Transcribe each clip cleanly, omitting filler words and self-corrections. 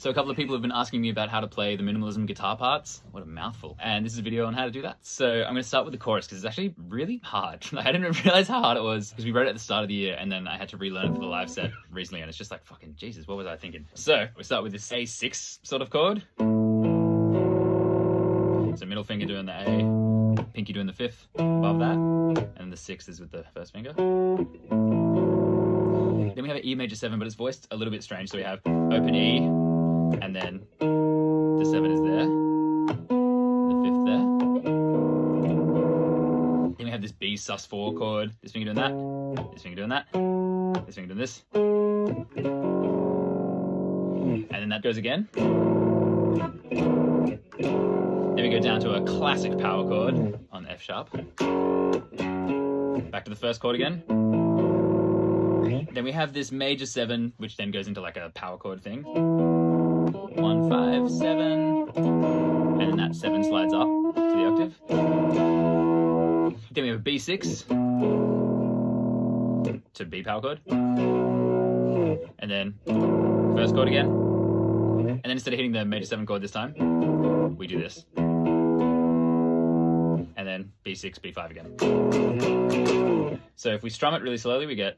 So a couple of people have been asking me about how to play the Minimalism guitar parts. What a mouthful. And this is a video on how to do that. So I'm going to start with the chorus because it's actually really hard. I didn't realize how hard it was because we wrote it at the start of the year and then I had to relearn it for the live set recently and it's just like, fucking Jesus, what was I thinking? So we start with this A6 sort of chord. So middle finger doing the A, pinky doing the fifth above that, and the sixth is with the first finger. Then we have an E major 7, but it's voiced a little bit strange. So we have open E, and then the 7 is there, the 5th there. Then we have this B sus4 chord, this finger doing that, this finger doing that, this finger doing this. And then that goes again. Then we go down to a classic power chord on F sharp. Back to the first chord again. Then we have this major 7, which then goes into like a power chord thing. 1, 5, 7. And then that 7 slides up to the octave. Then we have a B6 to B power chord. And then first chord again. And then instead of hitting the major 7 chord this time, we do this. And then B6, B5 again. So if we strum it really slowly, we get.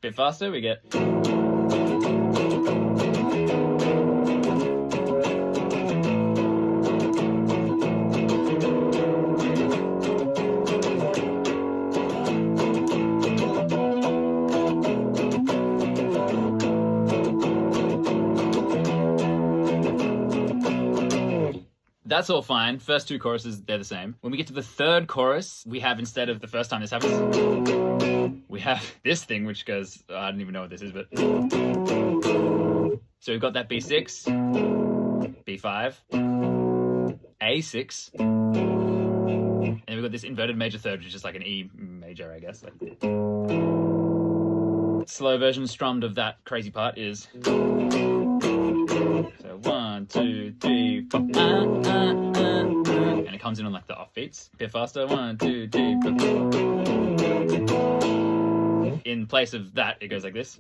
Bit faster, we get. That's all fine. First two choruses, they're the same. When we get to the third chorus, we have, instead of the first time this happens, we have this thing which goes, I don't even know what this is, but. So we've got that B6, B5, A6, and then we've got this inverted major third, which is just like an E major, I guess. Slow version strummed of that crazy part is. So 1, 2, 3, 4, and it comes in on like the offbeats. A bit faster. 1, 2, 3, 4. In place of that, it goes like this.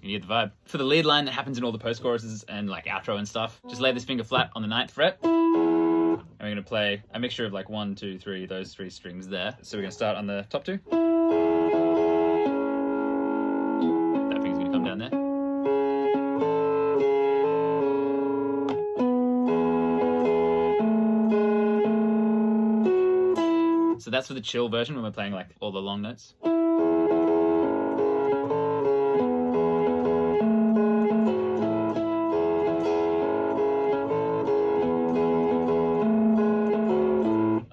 You get the vibe. For the lead line that happens in all the post choruses and like outro and stuff, just lay this finger flat on the 9th fret. And we're gonna play a mixture of like 1, 2, 3, those 3 strings there. So we're gonna start on the top 2. That finger's gonna come down there. So that's for the chill version when we're playing like all the long notes.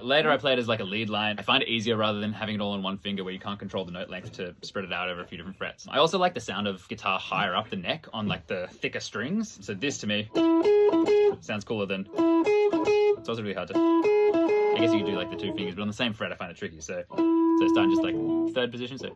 Later I play it as like a lead line. I find it easier rather than having it all on one finger where you can't control the note length to spread it out over a few different frets. I also like the sound of guitar higher up the neck on like the thicker strings. So this to me sounds cooler than, it's also really hard to, I guess you could do like the 2 fingers, but on the same fret I find it tricky. So it's done just like 3rd position. So.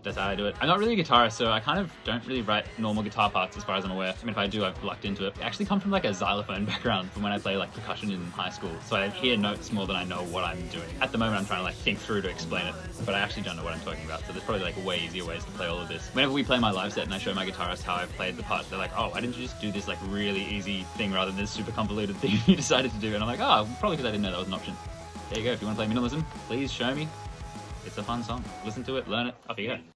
That's how I do it. I'm not really a guitarist, so I kind of don't really write normal guitar parts as far as I'm aware. I mean, if I do, I've lucked into it. I actually come from like a xylophone background from when I played like percussion in high school. So I hear notes more than I know what I'm doing. At the moment, I'm trying to like think through to explain it, but I actually don't know what I'm talking about. So there's probably like way easier ways to play all of this. Whenever we play my live set and I show my guitarist how I've played the parts, they're like, oh, why didn't you just do this like really easy thing rather than this super convoluted thing you decided to do? And I'm like, oh, probably because I didn't know that was an option. There you go. If you want to play Minimalism, please show me. It's a fun song. Listen to it, learn it, off you go.